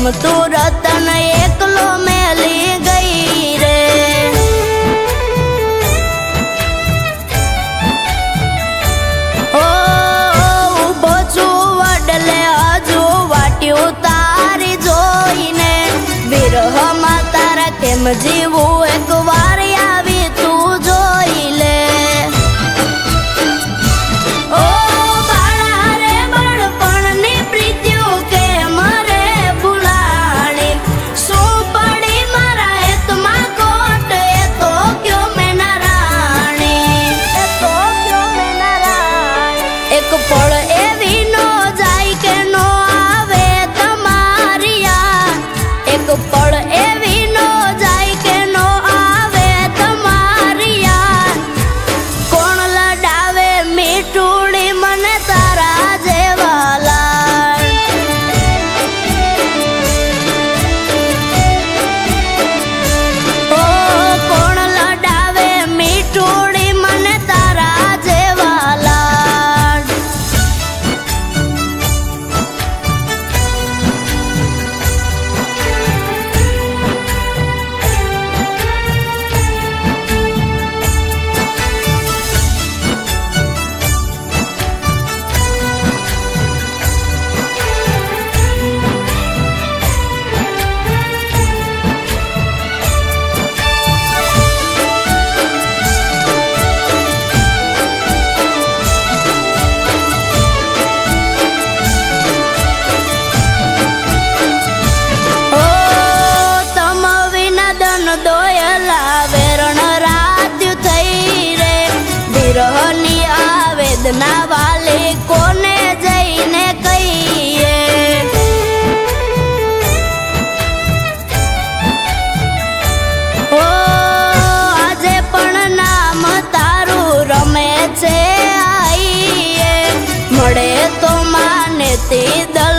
ગમતું રતન એકલો મેલી ગઈ રે। ઊભો છું વડલે હજુ વાટ્યું તારી જોઈને, વિરહમાં તારા કેમ જીવું એક વાર આવી તું જોઈ લે। એક પળ એવી નો જાય કે નો આવે તમારી યાદ, એક પળ એવી નો જાય કે નો આવે તમારી યાદ। કોણ લડાવે મીઠુડી મને તારા જેવા લાડ, ઓ કોણ લડાવે મીઠુડી મને તારા જેવા લાડ। દોયલા વેરણ રાત્યું થઈ રે, વિરહની આવેદના વાલી કોને જઈને કહીએ। આજે પણ નામ તારું રમે છે આઈએ, મળે તો માને તે દલ